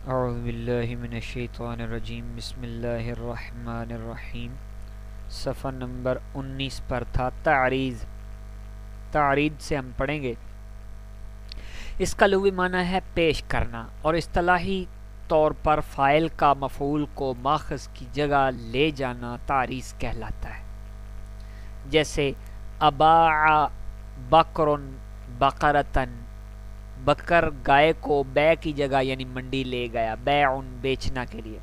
اعوذ باللہ من الشیطان الرجیم بسم اللہ الرحمن الرحیم۔ صفحہ نمبر 19 پر تھا تعریض۔ تعریض سے ہم پڑھیں گے، اس کا لغوی معنی ہے پیش کرنا، اور اصطلاحی طور پر فاعل کا مفعول کو ماخذ کی جگہ لے جانا تعریض کہلاتا ہے۔ جیسے اباع بکر بقرتن، بکر گائے کو بے کی جگہ یعنی منڈی لے گیا، بیعن بیچنا کے لیے۔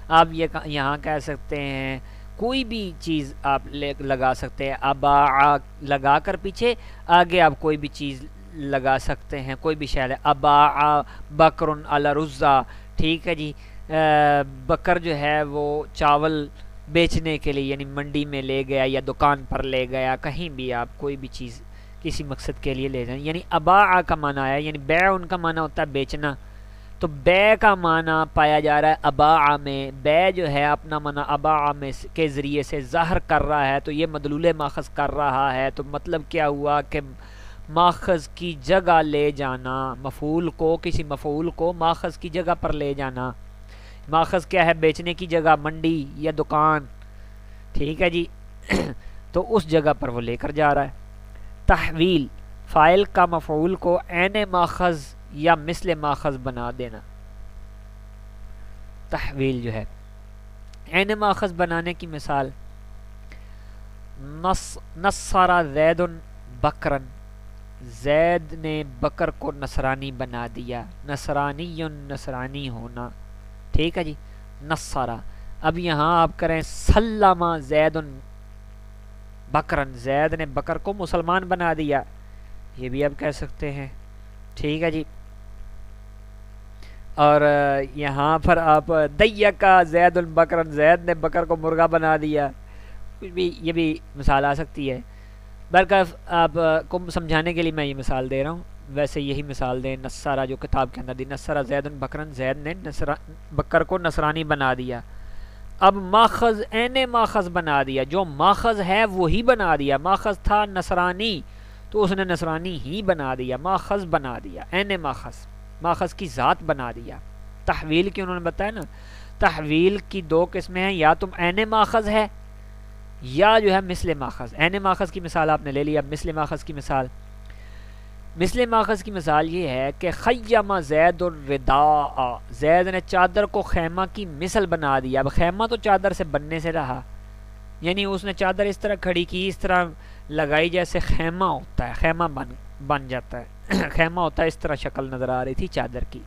آپ یہاں کہہ سکتے ہیں کوئی بھی چیز آپ لگا سکتے ہیں، اباع لگا کر پیچھے آگے آپ کوئی بھی چیز لگا سکتے ہیں، کوئی بھی شے ہے، اباع بکرن علی رزا، ٹھیک ہے جی۔ بکر جو ہے وہ چاول بیچنے کے لیے یعنی منڈی میں لے گیا یا دکان پر لے گیا، کہیں بھی آپ کوئی بھی چیز کسی مقصد کے لیے لے جائیں، یعنی اباع کا معنی آیا، یعنی بیع ان کا معنی ہوتا ہے بیچنا، تو بے کا معنی پایا جا رہا ہے اباع میں۔ بے جو ہے اپنا معنی اباع میں کے ذریعے سے ظاہر کر رہا ہے، تو یہ مدلول ماخذ کر رہا ہے، تو مطلب کیا ہوا کہ ماخذ کی جگہ لے جانا، مفعول کو، کسی مفعول کو ماخذ کی جگہ پر لے جانا۔ ماخذ کیا ہے؟ بیچنے کی جگہ، منڈی یا دکان، ٹھیک ہے جی۔ تو اس جگہ پر وہ لے کر جا رہا ہے۔ تحویل، فاعل کا مفعول کو عین ماخذ یا مثل ماخذ بنا دینا۔ تحویل جو ہے عین ماخذ بنانے کی مثال، نصر زید بکرن، زید نے بکر کو نصرانی بنا دیا، نصرانی نصرانی ہونا، ٹھیک ہے جی۔ نصرہ، اب یہاں آپ کریں سلم زید بکرن، زید نے بکر کو مسلمان بنا دیا، یہ بھی آپ کہہ سکتے ہیں، ٹھیک ہے جی۔ اور یہاں پر آپ دیکا زید البکرن، زید نے بکر کو مرغا بنا دیا، کچھ بھی، یہ بھی مثال آ سکتی ہے۔ برکف آپ کو سمجھانے کے لیے میں یہ مثال دے رہا ہوں، ویسے یہی مثال دیں نصارہ جو کتاب کے اندر دی، نصرہ زید بکرن، زید نے بکر کو نصرانی بنا دیا۔ اب ماخذ عین ماخذ بنا دیا، جو ماخذ ہے وہی بنا دیا، ماخذ تھا نصرانی تو اس نے نصرانی ہی بنا دیا، ماخذ بنا دیا، عین ماخذ، ماخذ کی ذات بنا دیا۔ تحویل کی انہوں نے بتایا نا، تحویل کی دو قسمیں ہیں، یا تم عین ماخذ ہے یا جو ہے مثل ماخذ۔ عین ماخذ کی مثال آپ نے لے لیا، مثل ماخذ کی مثال، مثل ماخذ کی مثال یہ ہے کہ خیم زید الرداء، زید نے چادر کو خیمہ کی مثل بنا دیا۔ اب خیمہ تو چادر سے بننے سے رہا، یعنی اس نے چادر اس طرح کھڑی کی، اس طرح لگائی جیسے خیمہ ہوتا ہے، خیمہ بن جاتا ہے، خیمہ ہوتا ہے، اس طرح شکل نظر آ رہی تھی چادر کی،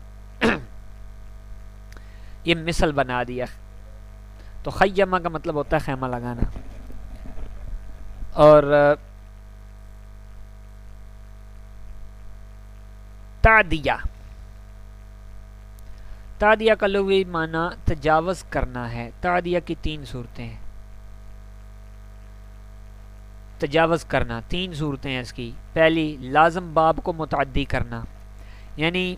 یہ مثل بنا دیا۔ تو خیمہ کا مطلب ہوتا ہے خیمہ لگانا۔ اور تعدیہ، تعدیہ کا لغوی معنی تجاوز کرنا ہے۔ تعدیہ کی تین صورتیں ہیں، تجاوز کرنا تین صورتیں ہیں اس کی۔ پہلی، لازم باب کو متعدی کرنا، یعنی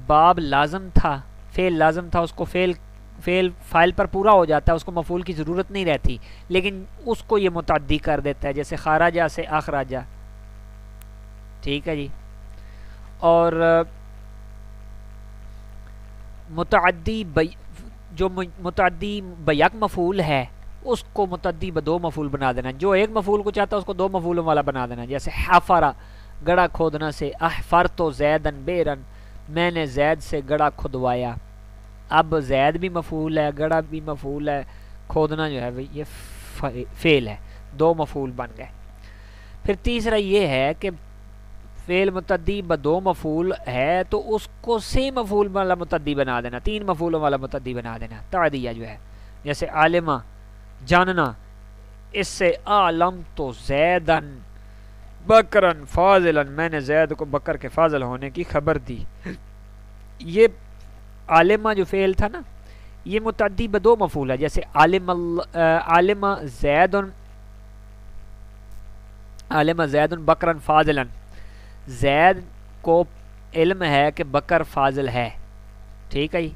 باب لازم تھا، فعل لازم تھا، اس کو فعل فاعل پر پورا ہو جاتا ہے، اس کو مفعول کی ضرورت نہیں رہتی، لیکن اس کو یہ متعدی کر دیتا ہے، جیسے خارجہ سے اخراجہ، ٹھیک ہے جی۔ اور متعدی جو متعدی بیک مفعول ہے اس کو متعدی بدو مفعول بنا دینا، جو ایک مفعول کو چاہتا ہے اس کو دو مفعولوں والا بنا دینا، جیسے حفرہ گڑا کھودنا سے، احفرت زیدن بیرن، میں نے زید سے گڑا کھدوایا۔ اب زید بھی مفعول ہے، گڑا بھی مفعول ہے، کھودنا جو ہے یہ فعل ہے، دو مفعول بن گئے۔ پھر تیسرا یہ ہے کہ فعل متعدی بدو مفعول ہے تو اس کو سے مفعول والا متعدی بنا دینا، تین مفعولوں والا متعدی بنا دینا، تعدیہ جو ہے۔ جیسے عالمہ جاننا، اس سے عالم تو زیدن بکرن فاضلن، میں نے زید کو بکر کے فاضل ہونے کی خبر دی۔ یہ عالمہ جو فعل تھا نا، یہ متعدی بدو مفعول ہے، جیسے عالمہ زید بکرن فاضلن، زید کو علم ہے کہ بکر فاضل ہے، ٹھیک ہے جی۔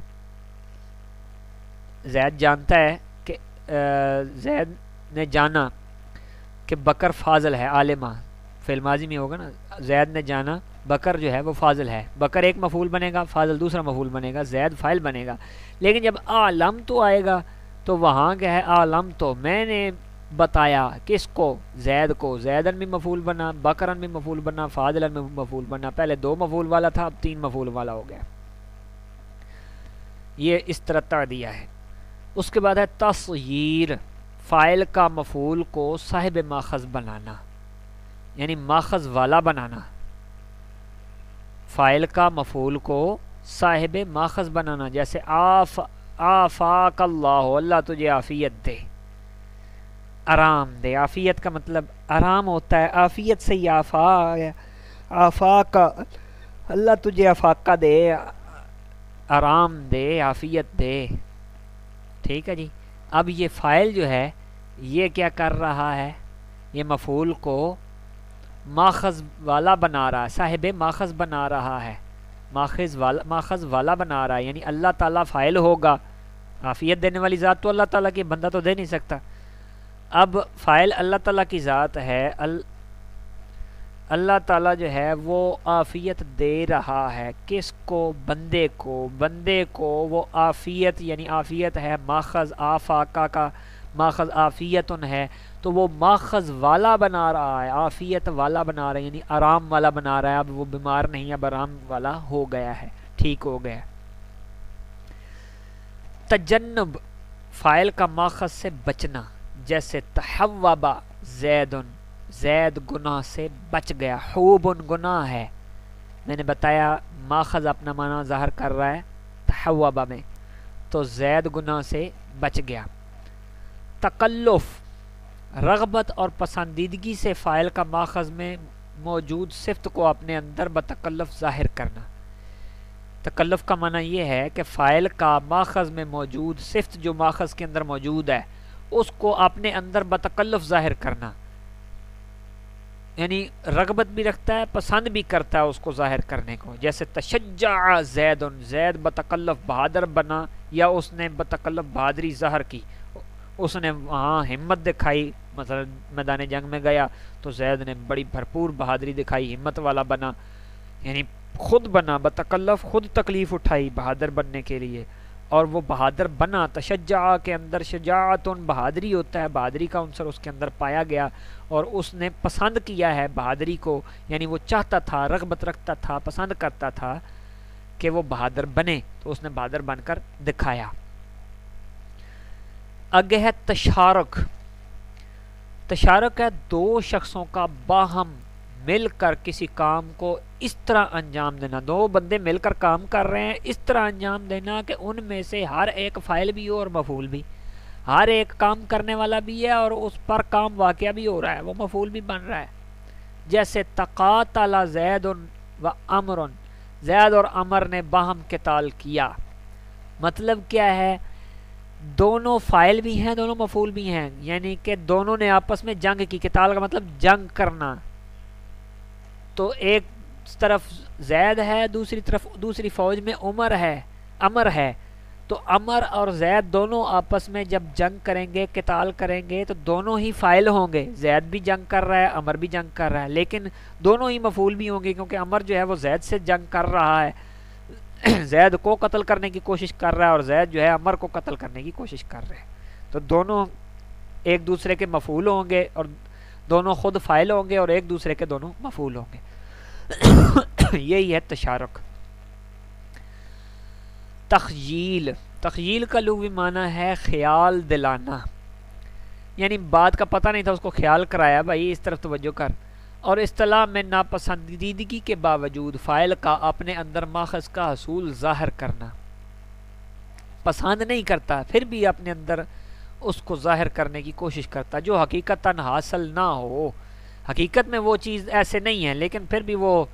زید جانتا ہے کہ زید نے جانا کہ بکر فاضل ہے، عالمہ فعل ماضی میں ہوگا نا، زید نے جانا بکر جو ہے وہ فاضل ہے، بکر ایک مفعول بنے گا، فاضل دوسرا مفعول بنے گا، زید فاعل بنے گا۔ لیکن جب اعلم تو آئے گا تو وہاں کیا ہے، اعلم تو میں نے بتایا، کس کو؟ زید کو، زیدن بھی مفعول بنا، بکرن بھی مفعول بنا، فاضلن بھی مفعول بنا، پہلے 2 مفعول والا تھا، اب 3 مفعول والا ہو گیا۔ یہ اس طرح تعدیہ ہے۔ اس کے بعد ہے تصغیر، فاعل کا مفعول کو صاحب ماخذ بنانا، یعنی ماخذ والا بنانا، فاعل کا مفعول کو صاحب ماخذ بنانا، جیسے آفاک اللہ، اللہ تجھے عافیت دے، آرام دے۔ عافیت کا مطلب آرام ہوتا ہے، عافیت سے ہی آفاکا، اللہ تجھے آفاکہ دے، آرام دے، عافیت دے، ٹھیک ہے جی۔ اب یہ فاعل جو ہے یہ کیا کر رہا ہے، یہ مفعول کو ماخذ والا بنا رہا ہے، صاحب ماخذ بنا رہا ہے، ماخذ والا بنا رہا ہے، یعنی اللہ تعالیٰ فاعل ہوگا، عافیت دینے والی ذات تو اللہ تعالیٰ کی، بندہ تو دے نہیں سکتا۔ اب فاعل اللہ تعالیٰ کی ذات ہے، اللہ تعالیٰ جو ہے وہ عافیت دے رہا ہے، کس کو؟ بندے کو، بندے کو وہ عافیت، یعنی عافیت ہے ماخذ، آفاقہ کا ماخذ عافیتن ہے، تو وہ ماخذ والا بنا رہا ہے، عافیت والا بنا رہا ہے، یعنی آرام والا بنا رہا ہے، اب وہ بیمار نہیں، اب آرام والا ہو گیا ہے، ٹھیک ہو گیا۔ تجنب، فاعل کا ماخذ سے بچنا، جیسے تحوب زیدن، زید گناہ سے بچ گیا، حوبن گناہ ہے، میں نے بتایا ماخذ اپنا معنی ظاہر کر رہا ہے تحوبہ میں، تو زید گناہ سے بچ گیا۔ تکلف، رغبت اور پسندیدگی سے فاعل کا ماخذ میں موجود صفت کو اپنے اندر بتکلف ظاہر کرنا۔ تکلف کا معنی یہ ہے کہ فاعل کا ماخذ میں موجود صفت جو ماخذ کے اندر موجود ہے اس کو اپنے اندر بتکلف ظاہر کرنا، یعنی رغبت بھی رکھتا ہے، پسند بھی کرتا ہے اس کو ظاہر کرنے کو، جیسے تشجع زید، زید بتکلف بہادر بنا، یا اس نے بتکلف بہادری ظاہر کی، اس نے وہاں ہمت دکھائی، مثلا میدان جنگ میں گیا تو زید نے بڑی بھرپور بہادری دکھائی، ہمت والا بنا، یعنی خود بنا، بتکلف خود تکلیف اٹھائی بہادر بننے کے لیے، اور وہ بہادر بنا۔ تشجع کے اندر شجاعت بہادری ہوتا ہے، بہادری کا عنصر اس کے اندر پایا گیا، اور اس نے پسند کیا ہے بہادری کو، یعنی وہ چاہتا تھا، رغبت رکھتا تھا، پسند کرتا تھا کہ وہ بہادر بنے، تو اس نے بہادر بن کر دکھایا۔ آگے ہے تشارک، تشارک ہے دو شخصوں کا باہم مل کر کسی کام کو اس طرح انجام دینا، دو بندے مل کر کام کر رہے ہیں، اس طرح انجام دینا کہ ان میں سے ہر ایک فاعل بھی ہو اور مفعول بھی، ہر ایک کام کرنے والا بھی ہے اور اس پر کام واقعہ بھی ہو رہا ہے، وہ مفعول بھی بن رہا ہے۔ جیسے تقاتل زید و عمر، زید اور عمر نے باہم قتال کیا، مطلب کیا ہے، دونوں فاعل بھی ہیں، دونوں مفعول بھی ہیں، یعنی کہ دونوں نے آپس میں جنگ کی، قتال کا مطلب جنگ کرنا، تو ایک طرف زید ہے، دوسری طرف دوسری فوج میں عمر ہے، تو عمر اور زید دونوں آپس میں جب جنگ کریں گے، قتال کریں گے، تو دونوں ہی فاعل ہوں گے، زید بھی جنگ کر رہا ہے، عمر بھی جنگ کر رہا ہے، لیکن دونوں ہی مفعول بھی ہوں گے، کیونکہ عمر جو ہے وہ زید سے جنگ کر رہا ہے، زید کو قتل کرنے کی کوشش کر رہا ہے، اور زید جو ہے عمر کو قتل کرنے کی کوشش کر رہے ہیں، تو دونوں ایک دوسرے کے مفعول ہوں گے، اور دونوں خود فاعل ہوں گے، اور ایک دوسرے کے دونوں مفعول ہوں گے۔ یہی ہے تشارک۔ تخییل، تخییل کا لغوی معنی ہے خیال دلانا، یعنی بات کا پتہ نہیں تھا اس کو خیال کرایا، بھائی اس طرف توجہ کر، اور اصطلاح میں ناپسندیدگی کے باوجود فاعل کا اپنے اندر ماخذ کا حصول ظاہر کرنا، پسند نہیں کرتا پھر بھی اپنے اندر اس کو ظاہر کرنے کی کوشش کرتا، جو حقیقتاً حاصل نہ ہو، حقیقت میں وہ چیز ایسے نہیں ہے، لیکن پھر بھی وہ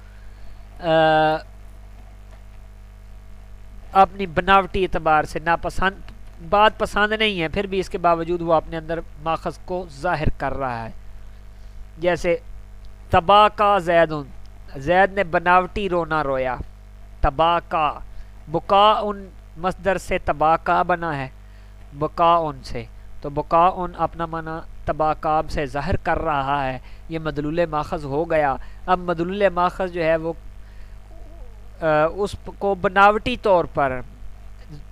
اپنی بناوٹی اعتبار سے ناپسند، بات پسند نہیں ہے، پھر بھی اس کے باوجود وہ اپنے اندر ماخذ کو ظاہر کر رہا ہے۔ جیسے تباکا زید، زید نے بناوٹی رونا رویا، تباکا، بکا ان مصدر سے تباکا بنا ہے، بکا ان سے، تو بکا ان اپنا معنی تباکاب سے ظاہر کر رہا ہے، یہ مدلول ماخذ ہو گیا۔ اب مدلول ماخذ جو ہے وہ اس کو بناوٹی طور پر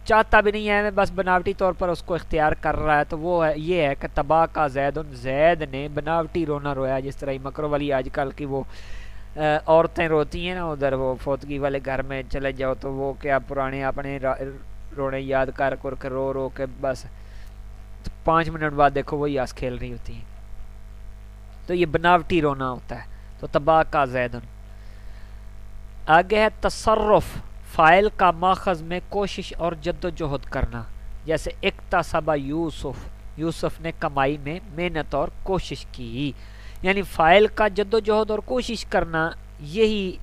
چاہتا بھی نہیں ہے، بس بناوٹی طور پر اس کو اختیار کر رہا ہے، تو وہ ہے یہ ہے کہ تباہ کا زید نے بناوٹی رونا رویا، جس طرح مکرو والی آج کل کی وہ عورتیں روتی ہیں نا، ادھر وہ فوتگی والے گھر میں چلے جاؤ تو وہ کیا پرانے اپنے رونے یاد کر کے رو رو کے بس 5 منٹ بعد دیکھو وہی آس کھیل رہی ہوتی ہیں، تو یہ بناوٹی رونا ہوتا ہے۔ تو تباہ کا زید۔ آگے ہے تصرف، فاعل کا ماخذ میں کوشش اور جد و جہد کرنا، جیسے اکتسب یوسف، یوسف نے کمائی میں محنت اور کوشش کی، یعنی فاعل کا جد و جہد اور کوشش کرنا یہی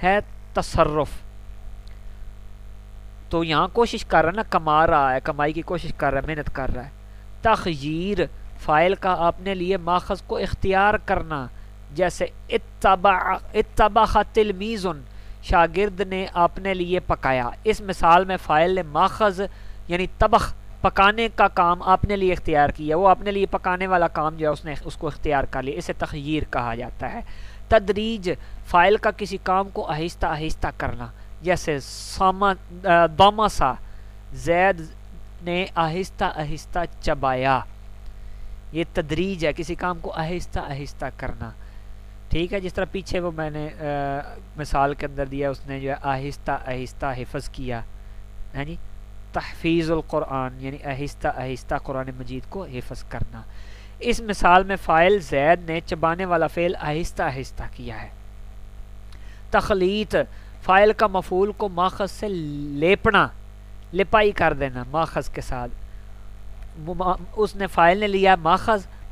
ہے تصرف۔ تو یہاں کوشش کر رہا ہے نا، کما رہا ہے، کمائی کی کوشش کر رہا ہے، محنت کر رہا ہے۔ تخییر، فاعل کا اپنے لیے ماخذ کو اختیار کرنا، جیسے اتبع تلمیذ، شاگرد نے اپنے لیے پکایا۔ اس مثال میں فاعل نے ماخذ یعنی طبخ، پکانے کا کام اپنے لیے اختیار کیا، وہ اپنے لیے پکانے والا کام جو ہے اس نے اس کو اختیار کر لیا، اسے تخییر کہا جاتا ہے۔ تدریج، فاعل کا کسی کام کو آہستہ آہستہ کرنا، جیسے دمسا، زید نے آہستہ آہستہ چبایا، یہ تدریج ہے، کسی کام کو آہستہ آہستہ کرنا، ٹھیک ہے۔ جس طرح پیچھے وہ میں نے مثال کے اندر دیا، اس نے جو ہے آہستہ آہستہ حفظ کیا، ہے جی، تحفیظ القرآن یعنی آہستہ آہستہ قرآن مجید کو حفظ کرنا۔ اس مثال میں فاعل زید نے چبانے والا فعل آہستہ آہستہ کیا ہے۔ تخلیط، فاعل کا مفعول کو ماخذ سے لیپنا، لپائی کر دینا ماخذ کے ساتھ، اس نے فاعل نے لیا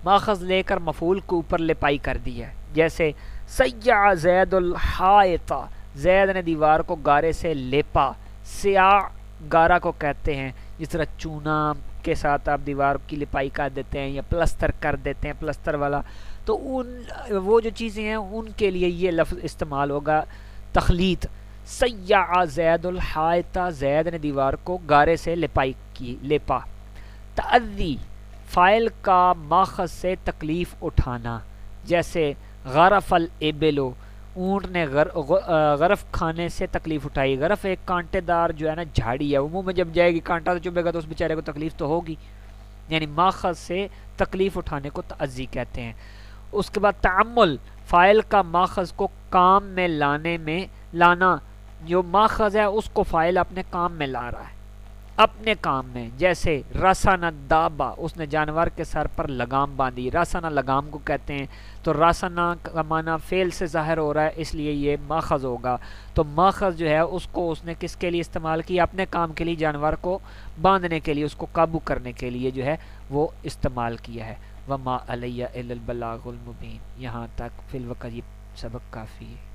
ماخذ لے کر مفعول کے اوپر لپائی کر دی ہے، جیسے سیع زید الحائط، زید نے دیوار کو گارے سے لیپا، سیاع گارا کو کہتے ہیں، جس طرح چونا کے ساتھ آپ دیوار کی لپائی کر دیتے ہیں یا پلستر کر دیتے ہیں، پلستر والا، تو وہ جو چیزیں ہیں ان کے لیے یہ لفظ استعمال ہوگا تخلیط۔ سیع زید الحائط، زید نے دیوار کو گارے سے لیپا۔ تعذی، فاعل کا ماخذ سے تکلیف اٹھانا، جیسے غرف الابل، اونٹ نے غرف کھانے سے تکلیف اٹھائی۔ غرف ایک کانٹے دار جو ہے نا جھاڑی ہے، وہ منہ میں جب جائے گی کانٹا تو چبھے گا تو اس بیچارے کو تکلیف تو ہوگی، یعنی ماخذ سے تکلیف اٹھانے کو تعزی کہتے ہیں۔ اس کے بعد تعمل، فاعل کا ماخذ کو کام میں لانا، جو ماخذ ہے اس کو فاعل اپنے کام میں لا رہا ہے، اپنے کام میں، جیسے رسن الدابہ، اس نے جانور کے سر پر لگام باندھی، رسنا لگام کو کہتے ہیں، تو رسنا کا معنی فعل سے ظاہر ہو رہا ہے، اس لیے یہ ماخذ ہوگا، تو ماخذ جو ہے اس کو اس نے کس کے لیے استعمال کیا؟ اپنے کام کے لیے، جانور کو باندھنے کے لیے، اس کو قابو کرنے کے لیے جو ہے وہ استعمال کیا ہے۔ وما علیہ الا البلاغ المبین، یہاں تک فی الوقت یہ سبق کافی ہے۔